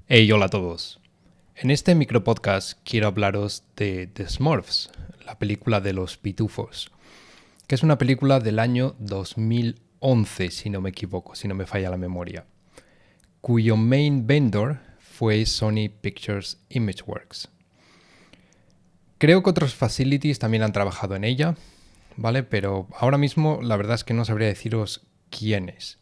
Hey, hola a todos. En este micropodcast quiero hablaros de The Smurfs, la película de los pitufos, que es una película del año 2011, si no me equivoco, si no me falla la memoria, cuyo main vendor fue Sony Pictures Imageworks. Creo que otros facilities también han trabajado en ella, ¿vale? Pero ahora mismo la verdad es que no sabría deciros quiénes.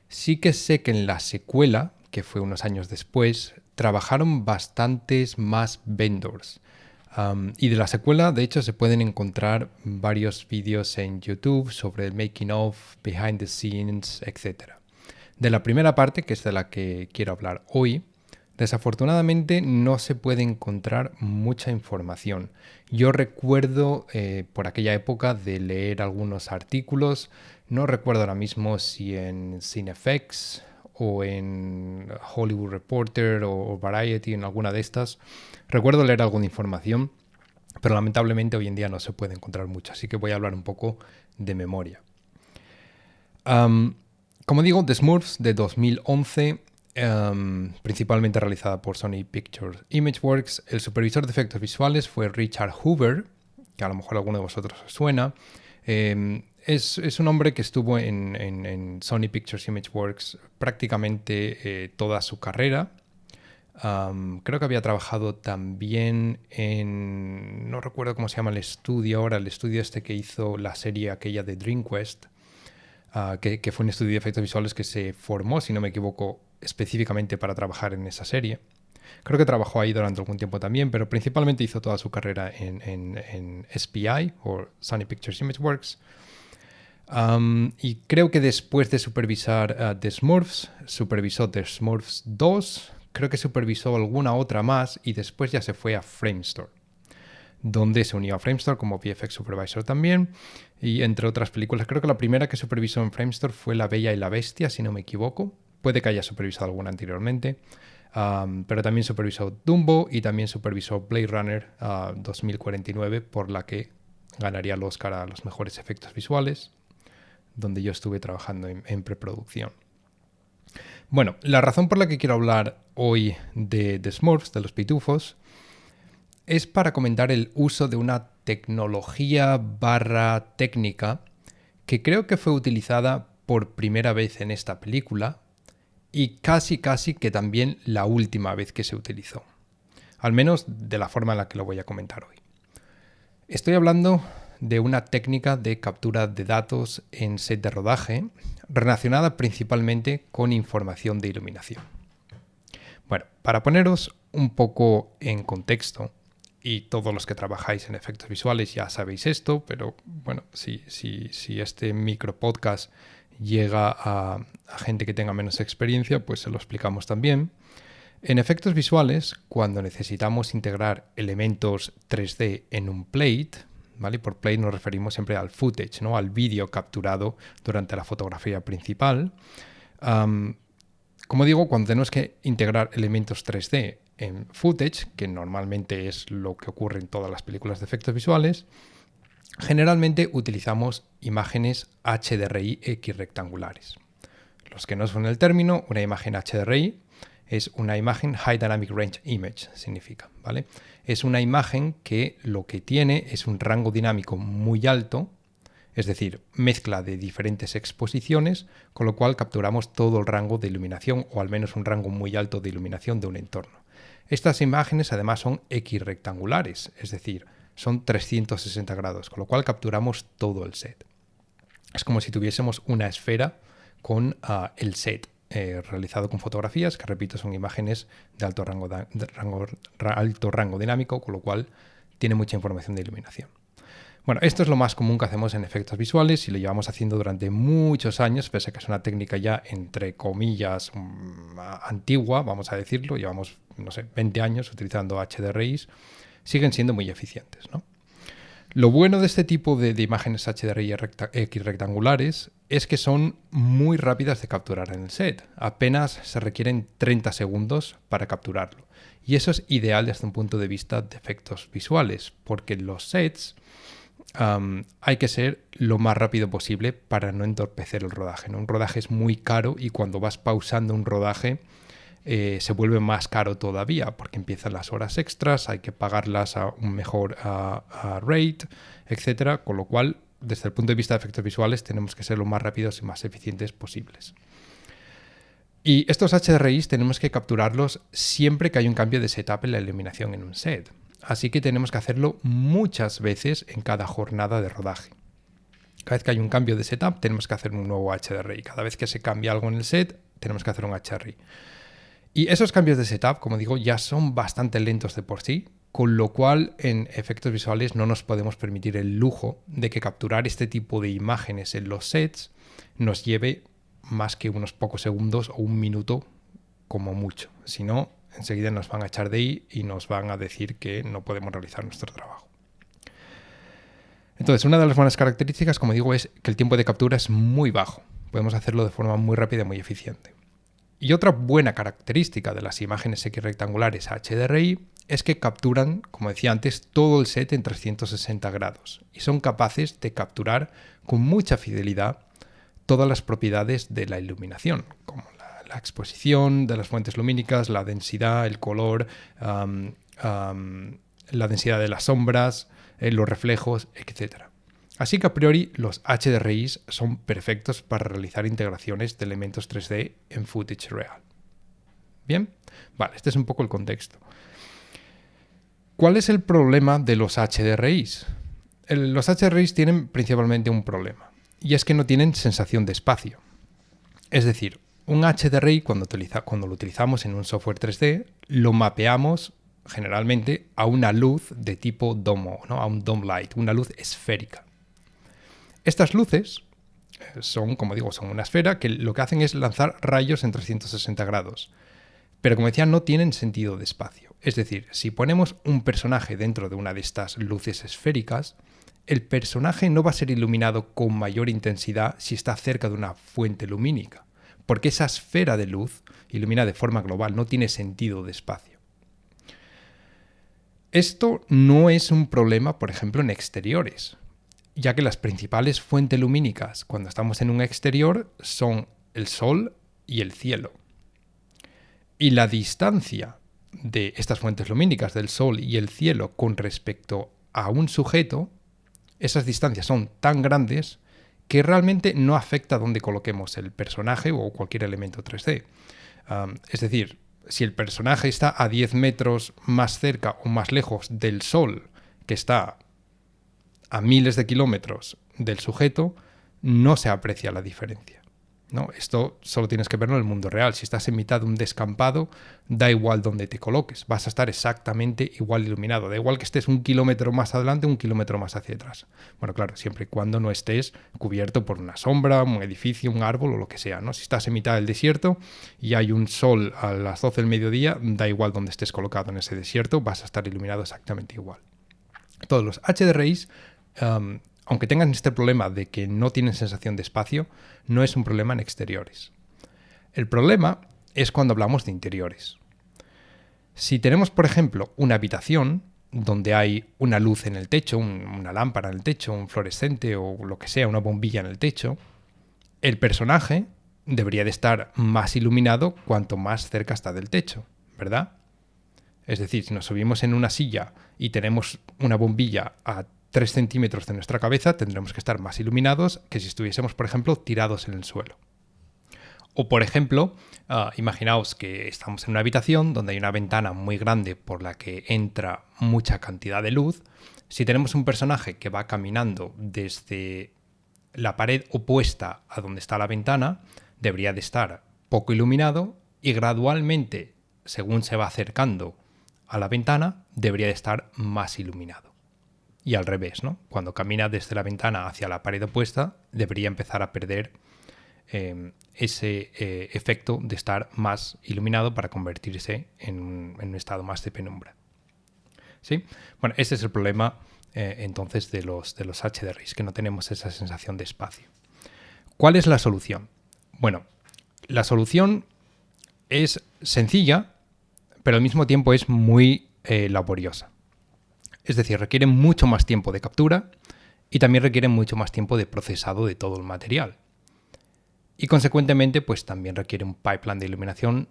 Sí que sé que en la secuela, que fue unos años después, trabajaron bastantes más vendors. Y de la secuela, de hecho, se pueden encontrar varios vídeos en YouTube sobre el making of, behind the scenes, etc. De la primera parte, que es de la que quiero hablar hoy, desafortunadamente no se puede encontrar mucha información. Yo recuerdo por aquella época de leer algunos artículos, no recuerdo ahora mismo si en CineFX o en Hollywood Reporter o Variety, en alguna de estas. Recuerdo leer alguna información, pero lamentablemente hoy en día no se puede encontrar mucho, así que voy a hablar un poco de memoria. Como digo, The Smurfs de 2011, principalmente realizada por Sony Pictures Imageworks. El supervisor de efectos visuales fue Richard Hoover, que a lo mejor a alguno de vosotros os suena. Es un hombre que estuvo en Sony Pictures Imageworks prácticamente toda su carrera. Creo que había trabajado también en... No recuerdo cómo se llama el estudio ahora, el estudio este que hizo la serie aquella de Dream Quest. Que fue un estudio de efectos visuales que se formó, si no me equivoco, específicamente para trabajar en esa serie. Creo que trabajó ahí durante algún tiempo también, pero principalmente hizo toda su carrera en SPI, o Sony Pictures Imageworks. Y creo que después de supervisar The Smurfs, supervisó The Smurfs 2, creo que supervisó alguna otra más y después ya se fue a Framestore, donde se unió a Framestore como VFX Supervisor también, y entre otras películas. Creo que la primera que supervisó en Framestore fue La Bella y la Bestia, si no me equivoco. Puede que haya supervisado alguna anteriormente. Pero también supervisó Dumbo y también supervisó Blade Runner 2049, por la que ganaría el Oscar a los mejores efectos visuales, donde yo estuve trabajando en preproducción. Bueno, la razón por la que quiero hablar hoy de The Smurfs, de los pitufos, es para comentar el uso de una tecnología barra técnica que creo que fue utilizada por primera vez en esta película y casi que también la última vez que se utilizó. Al menos de la forma en la que lo voy a comentar hoy. Estoy hablando de una técnica de captura de datos en set de rodaje relacionada principalmente con información de iluminación. Bueno, para poneros un poco en contexto, y todos los que trabajáis en efectos visuales ya sabéis esto, pero bueno, si este micro podcast llega a gente que tenga menos experiencia, pues se lo explicamos también. En efectos visuales, cuando necesitamos integrar elementos 3D en un plate, ¿vale? Por plate nos referimos siempre al footage, ¿no? Al vídeo capturado durante la fotografía principal. Como digo, cuando tenemos que integrar elementos 3D en footage, que normalmente es lo que ocurre en todas las películas de efectos visuales, generalmente utilizamos imágenes HDRI equirrectangulares. Los que no son el término, una imagen HDRI es una imagen High Dynamic Range Image, significa, ¿vale? Es una imagen que lo que tiene es un rango dinámico muy alto, es decir, mezcla de diferentes exposiciones, con lo cual capturamos todo el rango de iluminación, o al menos un rango muy alto de iluminación de un entorno. Estas imágenes además son equirrectangulares, es decir, son 360 grados, con lo cual capturamos todo el set. Es como si tuviésemos una esfera con el set realizado con fotografías, que repito, son imágenes de alto rango dinámico, con lo cual tiene mucha información de iluminación. Bueno, esto es lo más común que hacemos en efectos visuales y lo llevamos haciendo durante muchos años, pese a que es una técnica ya, entre comillas, antigua, vamos a decirlo. Llevamos, no sé, 20 años utilizando HDRIs. Siguen siendo muy eficientes, ¿no? Lo bueno de este tipo de imágenes HDRI rectangulares es que son muy rápidas de capturar en el set. Apenas se requieren 30 segundos para capturarlo. Y eso es ideal desde un punto de vista de efectos visuales, porque los sets hay que ser lo más rápido posible para no entorpecer el rodaje, ¿no? Un rodaje es muy caro y cuando vas pausando un rodaje se vuelve más caro todavía porque empiezan las horas extras, hay que pagarlas a un mejor rate, etcétera, con lo cual desde el punto de vista de efectos visuales tenemos que ser lo más rápidos y más eficientes posibles. Y estos HDRIs tenemos que capturarlos siempre que hay un cambio de setup en la iluminación en un set. Así que tenemos que hacerlo muchas veces en cada jornada de rodaje. Cada vez que hay un cambio de setup tenemos que hacer un nuevo HDRI. Cada vez que se cambia algo en el set tenemos que hacer un HDRI. Y esos cambios de setup, como digo, ya son bastante lentos de por sí, con lo cual en efectos visuales no nos podemos permitir el lujo de que capturar este tipo de imágenes en los sets nos lleve más que unos pocos segundos o un minuto como mucho. Si no, enseguida nos van a echar de ahí y nos van a decir que no podemos realizar nuestro trabajo. Entonces, una de las buenas características, como digo, es que el tiempo de captura es muy bajo. Podemos hacerlo de forma muy rápida y muy eficiente. Y otra buena característica de las imágenes X rectangulares HDRI es que capturan, como decía antes, todo el set en 360 grados y son capaces de capturar con mucha fidelidad todas las propiedades de la iluminación, como la exposición de las fuentes lumínicas, la densidad, el color, la densidad de las sombras, los reflejos, etc. Así que a priori los HDRIs son perfectos para realizar integraciones de elementos 3D en footage real. Bien, vale, este es un poco el contexto. ¿Cuál es el problema de los HDRIs? Los HDRIs tienen principalmente un problema, y es que no tienen sensación de espacio. Es decir, un HDRI cuando lo utilizamos en un software 3D, lo mapeamos generalmente a una luz de tipo domo, ¿no? A un dome light, una luz esférica. Estas luces son, como digo, son una esfera que lo que hacen es lanzar rayos en 360 grados. Pero como decía, no tienen sentido de espacio. Es decir, si ponemos un personaje dentro de una de estas luces esféricas, el personaje no va a ser iluminado con mayor intensidad si está cerca de una fuente lumínica, porque esa esfera de luz ilumina de forma global, no tiene sentido de espacio. Esto no es un problema, por ejemplo, en exteriores, ya que las principales fuentes lumínicas cuando estamos en un exterior son el sol y el cielo. Y la distancia de estas fuentes lumínicas, del sol y el cielo, con respecto a un sujeto, esas distancias son tan grandes que realmente no afecta a dónde coloquemos el personaje o cualquier elemento 3D. Es decir, si el personaje está a 10 metros más cerca o más lejos del sol, que está a miles de kilómetros del sujeto, no se aprecia la diferencia, ¿no? Esto solo tienes que verlo en el mundo real. Si estás en mitad de un descampado, da igual donde te coloques, vas a estar exactamente igual iluminado. Da igual que estés 1 kilómetro más adelante, 1 kilómetro más hacia atrás. Bueno, claro, siempre y cuando no estés cubierto por una sombra, un edificio, un árbol o lo que sea, ¿no? Si estás en mitad del desierto y hay un sol a las 12 del mediodía, da igual donde estés colocado en ese desierto, vas a estar iluminado exactamente igual. Todos los HDRIs, aunque tengan este problema de que no tienen sensación de espacio, no es un problema en exteriores. El problema es cuando hablamos de interiores. Si tenemos, por ejemplo, una habitación donde hay una luz en el techo, una lámpara en el techo, un fluorescente o lo que sea, una bombilla en el techo, el personaje debería de estar más iluminado cuanto más cerca está del techo, ¿verdad? Es decir, si nos subimos en una silla y tenemos una bombilla a 3 centímetros de nuestra cabeza, tendremos que estar más iluminados que si estuviésemos, por ejemplo, tirados en el suelo. O, por ejemplo, imaginaos que estamos en una habitación donde hay una ventana muy grande por la que entra mucha cantidad de luz. Si tenemos un personaje que va caminando desde la pared opuesta a donde está la ventana, debería de estar poco iluminado y gradualmente, según se va acercando a la ventana, debería de estar más iluminado. Y al revés, ¿no? Cuando camina desde la ventana hacia la pared opuesta, debería empezar a perder ese efecto de estar más iluminado para convertirse en un estado más de penumbra. ¿Sí? Bueno, este es el problema entonces de los HDRIs, que no tenemos esa sensación de espacio. ¿Cuál es la solución? Bueno, la solución es sencilla, pero al mismo tiempo es muy laboriosa. Es decir, requiere mucho más tiempo de captura y también requiere mucho más tiempo de procesado de todo el material. Y consecuentemente, pues también requiere un pipeline de iluminación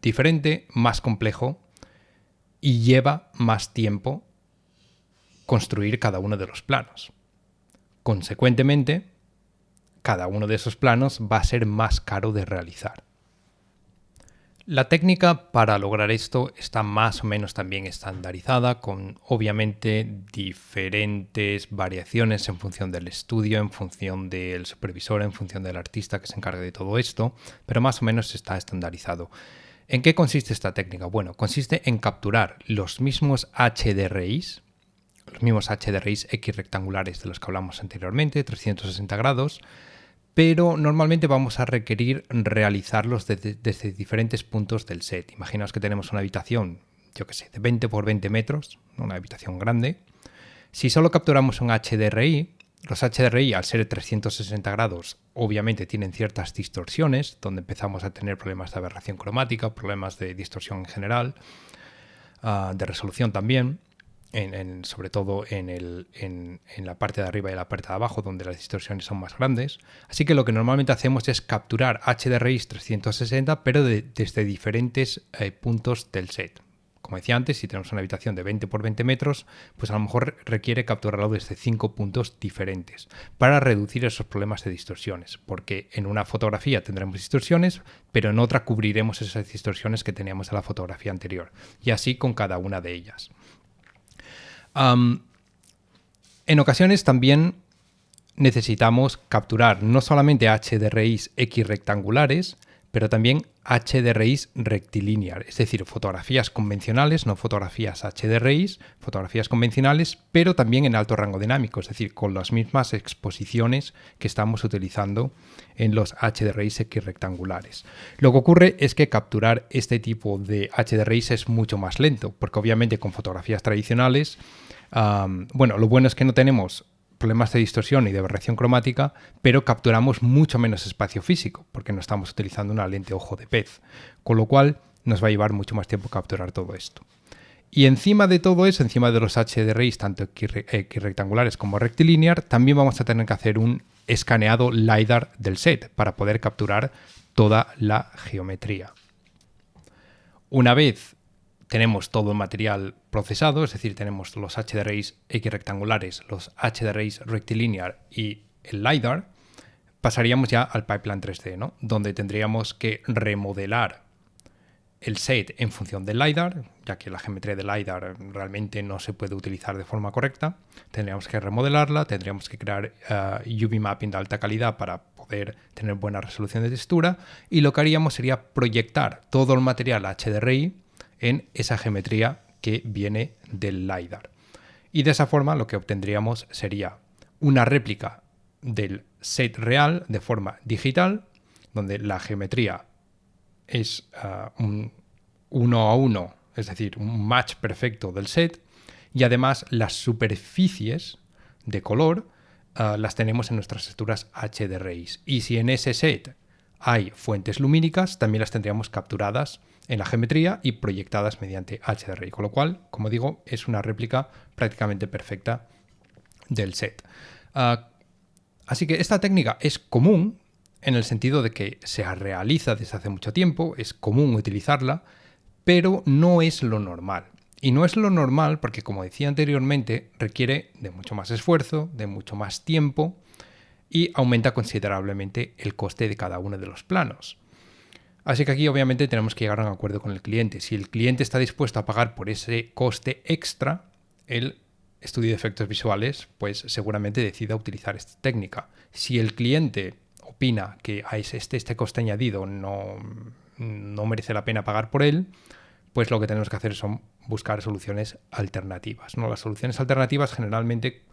diferente, más complejo y lleva más tiempo construir cada uno de los planos. Consecuentemente, cada uno de esos planos va a ser más caro de realizar. La técnica para lograr esto está más o menos también estandarizada, con obviamente diferentes variaciones en función del estudio, en función del supervisor, en función del artista que se encargue de todo esto, pero más o menos está estandarizado. ¿En qué consiste esta técnica? Bueno, consiste en capturar los mismos HDRIs X rectangulares de los que hablamos anteriormente, 360 grados, pero normalmente vamos a requerir realizarlos desde diferentes puntos del set. Imaginaos que tenemos una habitación, yo que sé, de 20 por 20 metros, una habitación grande. Si solo capturamos un HDRI, los HDRI al ser 360 grados obviamente tienen ciertas distorsiones, donde empezamos a tener problemas de aberración cromática, problemas de distorsión en general, de resolución también. Sobre todo en la parte de arriba y la parte de abajo, donde las distorsiones son más grandes. Así que lo que normalmente hacemos es capturar HDRIs 360, pero desde diferentes puntos del set. Como decía antes, si tenemos una habitación de 20 por 20 metros, pues a lo mejor requiere capturarlo desde 5 puntos diferentes para reducir esos problemas de distorsiones, porque en una fotografía tendremos distorsiones, pero en otra cubriremos esas distorsiones que teníamos en la fotografía anterior, y así con cada una de ellas. En ocasiones también necesitamos capturar no solamente HDRIs X rectangulares, pero también HDRIs rectilinear, es decir, fotografías convencionales, no fotografías HDRIs, fotografías convencionales, pero también en alto rango dinámico, es decir, con las mismas exposiciones que estamos utilizando en los HDRIs X rectangulares. Lo que ocurre es que capturar este tipo de HDRIs es mucho más lento, porque obviamente con fotografías tradicionales, lo bueno es que no tenemos problemas de distorsión y de aberración cromática, pero capturamos mucho menos espacio físico, porque no estamos utilizando una lente ojo de pez, con lo cual nos va a llevar mucho más tiempo capturar todo esto. Y encima de todo eso, encima de los HDRIs, tanto X rectangulares como rectilinear, también vamos a tener que hacer un escaneado LiDAR del set para poder capturar toda la geometría. Una vez tenemos todo el material procesado, es decir, tenemos los HDRIs X rectangulares, los HDRIs rectilinear y el LiDAR, pasaríamos ya al pipeline 3D, ¿no? Donde tendríamos que remodelar el set en función del LiDAR, ya que la geometría del LiDAR realmente no se puede utilizar de forma correcta. Tendríamos que remodelarla, tendríamos que crear UV mapping de alta calidad para poder tener buena resolución de textura, y lo que haríamos sería proyectar todo el material HDRI en esa geometría que viene del LiDAR. Y de esa forma lo que obtendríamos sería una réplica del set real de forma digital, donde la geometría es un 1 a 1, es decir, un match perfecto del set, y además las superficies de color las tenemos en nuestras texturas HDRIs. Y si en ese set hay fuentes lumínicas, también las tendríamos capturadas en la geometría y proyectadas mediante HDRI, con lo cual, como digo, es una réplica prácticamente perfecta del set. Así que esta técnica es común en el sentido de que se realiza desde hace mucho tiempo, es común utilizarla, pero no es lo normal. Y no es lo normal porque, como decía anteriormente, requiere de mucho más esfuerzo, de mucho más tiempo, y aumenta considerablemente el coste de cada uno de los planos. Así que aquí obviamente tenemos que llegar a un acuerdo con el cliente. Si el cliente está dispuesto a pagar por ese coste extra, el estudio de efectos visuales pues seguramente decida utilizar esta técnica. Si el cliente opina que este coste añadido no merece la pena pagar por él, pues lo que tenemos que hacer son buscar soluciones alternativas, ¿no? Las soluciones alternativas generalmente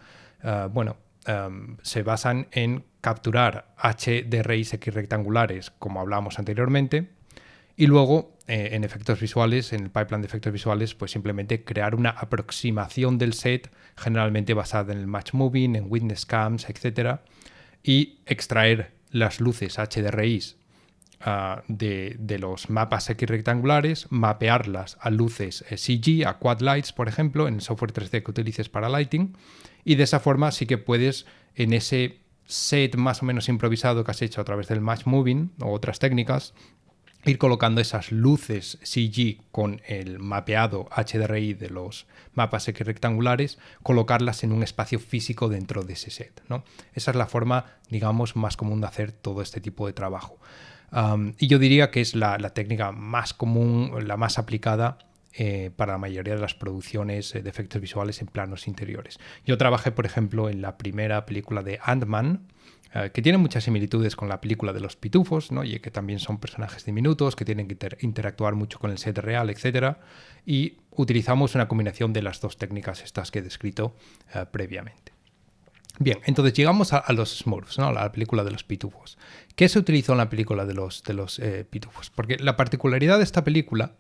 se basan en capturar HDRIs X rectangulares, como hablábamos anteriormente, y luego en efectos visuales, en el pipeline de efectos visuales, pues simplemente crear una aproximación del set, generalmente basada en el match moving, en witness cams, etc., y extraer las luces HDRIs de los mapas X rectangulares, mapearlas a luces CG, a quad lights, por ejemplo, en el software 3D que utilices para lighting, y de esa forma sí que puedes, en ese set más o menos improvisado que has hecho a través del match moving o otras técnicas, ir colocando esas luces CG con el mapeado HDRI de los mapas X rectangulares, colocarlas en un espacio físico dentro de ese set, ¿no? Esa es la forma, digamos, más común de hacer todo este tipo de trabajo. Y yo diría que es la técnica más común, la más aplicada para la mayoría de las producciones de efectos visuales en planos interiores. Yo trabajé, por ejemplo, en la primera película de Ant-Man, que tiene muchas similitudes con la película de los pitufos, ¿no? Y que también son personajes diminutos que tienen que interactuar mucho con el set real, etc. Y utilizamos una combinación de las dos técnicas estas que he descrito previamente. Bien, entonces llegamos a los Smurfs, ¿no? A la película de los pitufos. ¿Qué se utilizó en la película de los pitufos? Porque la particularidad de esta película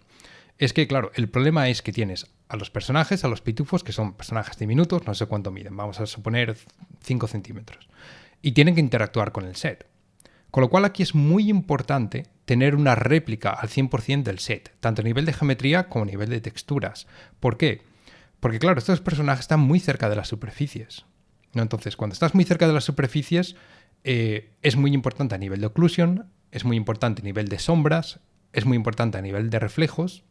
es que, claro, el problema es que tienes a los personajes, a los pitufos, que son personajes diminutos, no sé cuánto miden, vamos a suponer 5 centímetros, y tienen que interactuar con el set. Con lo cual aquí es muy importante tener una réplica al 100% del set, tanto a nivel de geometría como a nivel de texturas. ¿Por qué? Porque, claro, estos personajes están muy cerca de las superficies, ¿no? Entonces, cuando estás muy cerca de las superficies, es muy importante a nivel de occlusion, es muy importante a nivel de sombras, es muy importante a nivel de reflejos,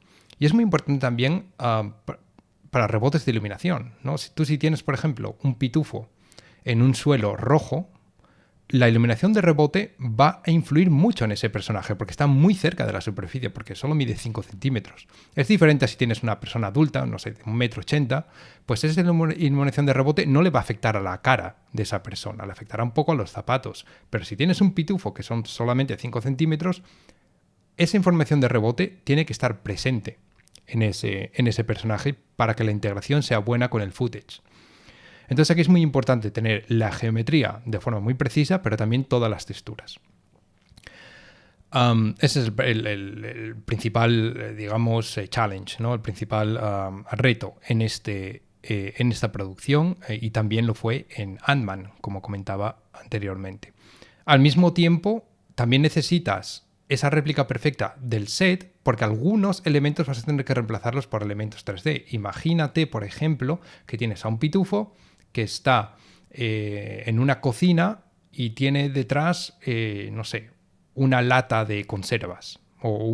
y es muy importante también para rebotes de iluminación, ¿no? Si tienes, por ejemplo, un pitufo en un suelo rojo, la iluminación de rebote va a influir mucho en ese personaje porque está muy cerca de la superficie, porque solo mide 5 centímetros. Es diferente a si tienes una persona adulta, no sé, de 1,80 m, pues esa iluminación de rebote no le va a afectar a la cara de esa persona, le afectará un poco a los zapatos. Pero si tienes un pitufo que son solamente 5 centímetros, esa información de rebote tiene que estar presente en ese personaje para que la integración sea buena con el footage. Entonces aquí es muy importante tener la geometría de forma muy precisa, pero también todas las texturas. Ese es el principal, digamos, challenge, ¿no? El principal reto en esta producción, y también lo fue en Ant-Man, como comentaba anteriormente. Al mismo tiempo, también necesitas esa réplica perfecta del set, porque algunos elementos vas a tener que reemplazarlos por elementos 3D. Imagínate, por ejemplo, que tienes a un pitufo que está en una cocina y tiene detrás, no sé, una lata de conservas o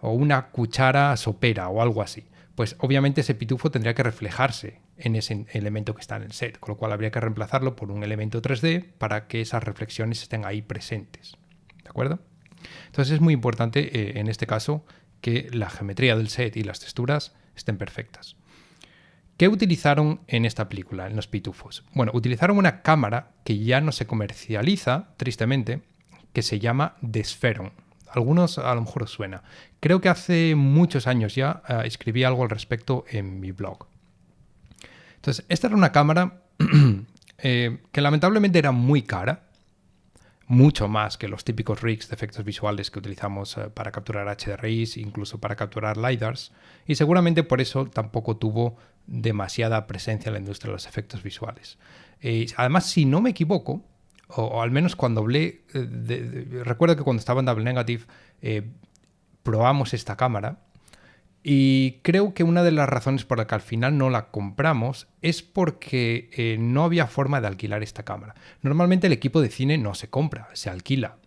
o una cuchara sopera o algo así. Pues obviamente ese pitufo tendría que reflejarse en ese elemento que está en el set, con lo cual habría que reemplazarlo por un elemento 3D para que esas reflexiones estén ahí presentes. ¿De acuerdo? Entonces es muy importante en este caso que la geometría del set y las texturas estén perfectas. ¿Qué utilizaron en esta película, en Los Pitufos? Bueno, utilizaron una cámara que ya no se comercializa, tristemente, que se llama Desferon. Algunos a lo mejor os suena. Creo que hace muchos años ya escribí algo al respecto en mi blog. Entonces, esta era una cámara que lamentablemente era muy cara, mucho más que los típicos rigs de efectos visuales que utilizamos para capturar HDRIs, incluso para capturar LiDARs, y seguramente por eso tampoco tuvo demasiada presencia en la industria de los efectos visuales. Además, si no me equivoco, o al menos cuando hablé, recuerdo que cuando estaba en Double Negative probamos esta cámara, y creo que una de las razones por la que al final no la compramos es porque no había forma de alquilar esta cámara. Normalmente el equipo de cine no se compra, se alquila.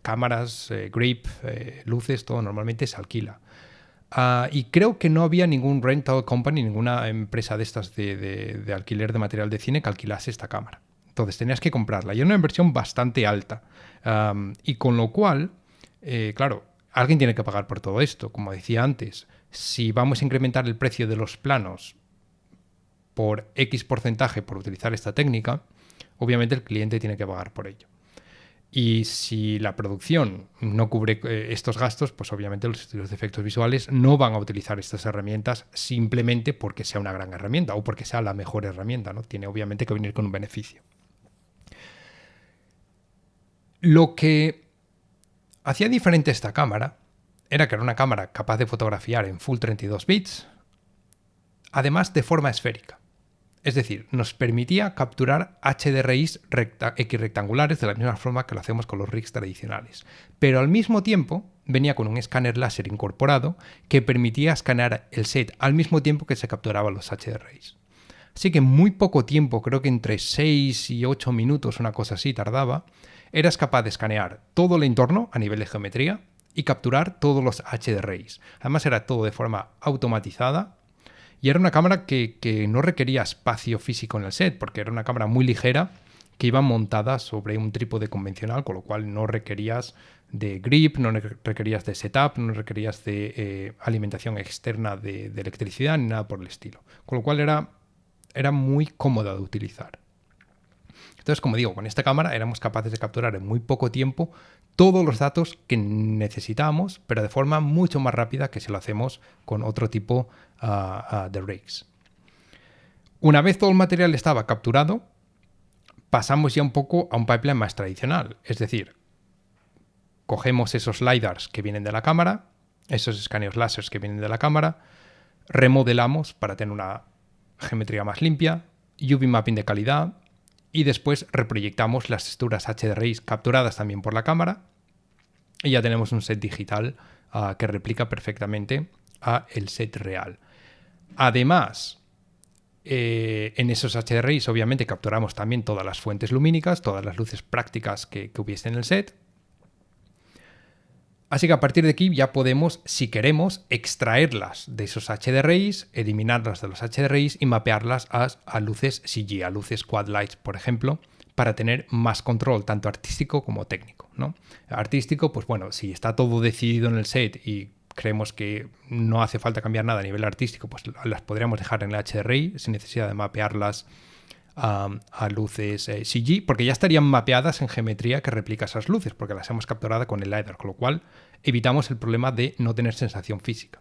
Cámaras, grip, luces, todo normalmente se alquila. Y creo que no había ningún rental company, ninguna empresa de estas de alquiler de material de cine que alquilase esta cámara. Entonces tenías que comprarla. Y era una inversión bastante alta. Y con lo cual, claro, alguien tiene que pagar por todo esto. Como decía antes, si vamos a incrementar el precio de los planos por X porcentaje por utilizar esta técnica, obviamente el cliente tiene que pagar por ello. Y si la producción no cubre estos gastos, pues obviamente los estudios de efectos visuales no van a utilizar estas herramientas simplemente porque sea una gran herramienta o porque sea la mejor herramienta, ¿no? Tiene obviamente que venir con un beneficio. Lo que hacía diferente esta cámara era que era una cámara capaz de fotografiar en full 32 bits, además de forma esférica. Es decir, nos permitía capturar HDRIs equirrectangulares de la misma forma que lo hacemos con los rigs tradicionales. Pero al mismo tiempo venía con un escáner láser incorporado que permitía escanear el set al mismo tiempo que se capturaban los HDRIs. Así que en muy poco tiempo, creo que entre 6 y 8 minutos, una cosa así, tardaba, eras capaz de escanear todo el entorno a nivel de geometría y capturar todos los HDRIs. Además era todo de forma automatizada y era una cámara que no requería espacio físico en el set, porque era una cámara muy ligera que iba montada sobre un trípode convencional, con lo cual no requerías de grip, no requerías de setup, no requerías de alimentación externa de electricidad ni nada por el estilo. Con lo cual era muy cómoda de utilizar. Entonces, como digo, con esta cámara éramos capaces de capturar en muy poco tiempo todos los datos que necesitábamos, pero de forma mucho más rápida que si lo hacemos con otro tipo de rigs. Una vez todo el material estaba capturado, pasamos ya un poco a un pipeline más tradicional. Es decir, cogemos esos LiDARs que vienen de la cámara, esos escaneos láseres que vienen de la cámara, remodelamos para tener una geometría más limpia, UV mapping de calidad, y después reproyectamos las texturas HDRI capturadas también por la cámara y ya tenemos un set digital que replica perfectamente a el set real. Además, en esos HDRIs obviamente capturamos también todas las fuentes lumínicas, todas las luces prácticas que hubiese en el set. Así que a partir de aquí ya podemos, si queremos, extraerlas de esos HDRIs, eliminarlas de los HDRIs y mapearlas a luces CG, a luces quad lights, por ejemplo, para tener más control, tanto artístico como técnico, ¿no? Artístico, pues bueno, si está todo decidido en el set y creemos que no hace falta cambiar nada a nivel artístico, pues las podríamos dejar en el HDRI sin necesidad de mapearlas a luces CG, porque ya estarían mapeadas en geometría que replica esas luces, porque las hemos capturado con el LiDAR, con lo cual evitamos el problema de no tener sensación física.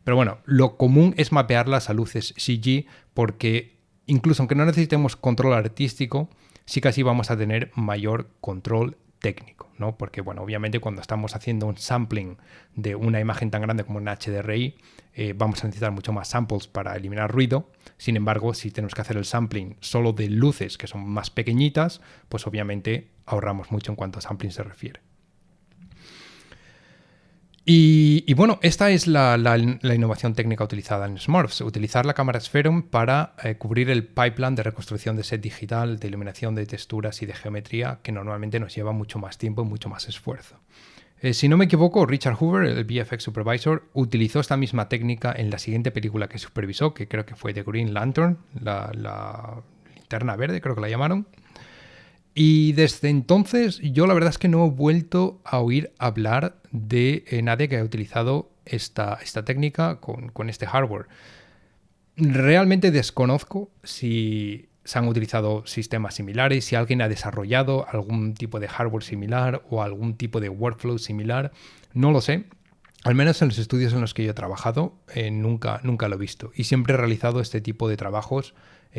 Pero bueno, lo común es mapearlas a luces CG, porque incluso aunque no necesitemos control artístico, sí que así vamos a tener mayor control técnico, ¿no? Porque, bueno, obviamente cuando estamos haciendo un sampling de una imagen tan grande como un HDRI, vamos a necesitar mucho más samples para eliminar ruido. Sin embargo, si tenemos que hacer el sampling solo de luces que son más pequeñitas, pues obviamente ahorramos mucho en cuanto a sampling se refiere. Y bueno, esta es la innovación técnica utilizada en Smurfs, utilizar la cámara Spherum para cubrir el pipeline de reconstrucción de set digital, de iluminación, de texturas y de geometría, que normalmente nos lleva mucho más tiempo y mucho más esfuerzo. Si no me equivoco, Richard Hoover, el VFX Supervisor, utilizó esta misma técnica en la siguiente película que supervisó, que creo que fue The Green Lantern, la linterna verde, creo que la llamaron. Y desde entonces yo la verdad es que no he vuelto a oír hablar de nadie que haya utilizado esta técnica con este hardware. Realmente desconozco si se han utilizado sistemas similares, si alguien ha desarrollado algún tipo de hardware similar o algún tipo de workflow similar. No lo sé. Al menos en los estudios en los que yo he trabajado, nunca lo he visto. Y siempre he realizado este tipo de trabajos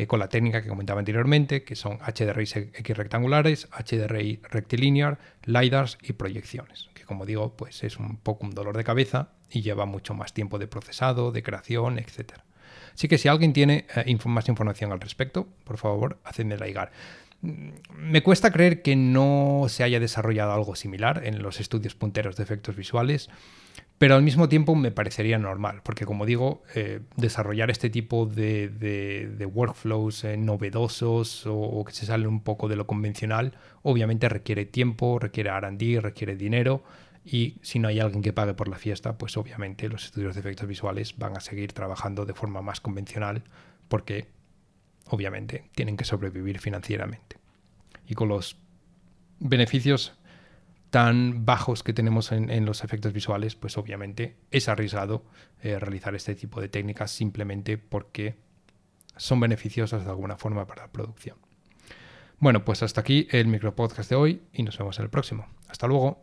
con la técnica que comentaba anteriormente, que son HDRI X rectangulares, HDRI rectilinear, LiDARs y proyecciones. Que como digo, pues es un poco un dolor de cabeza y lleva mucho más tiempo de procesado, de creación, etc. Así que si alguien tiene más información al respecto, por favor, hacedmela llegar. Me cuesta creer que no se haya desarrollado algo similar en los estudios punteros de efectos visuales, pero al mismo tiempo me parecería normal, porque como digo, desarrollar este tipo de workflows novedosos o que se salen un poco de lo convencional, obviamente requiere tiempo, requiere R&D, requiere dinero, y si no hay alguien que pague por la fiesta, pues obviamente los estudios de efectos visuales van a seguir trabajando de forma más convencional, porque obviamente tienen que sobrevivir financieramente. Y con los beneficios tan bajos que tenemos en los efectos visuales, pues obviamente es arriesgado realizar este tipo de técnicas simplemente porque son beneficiosas de alguna forma para la producción. Bueno, pues hasta aquí el micropodcast de hoy y nos vemos en el próximo. Hasta luego.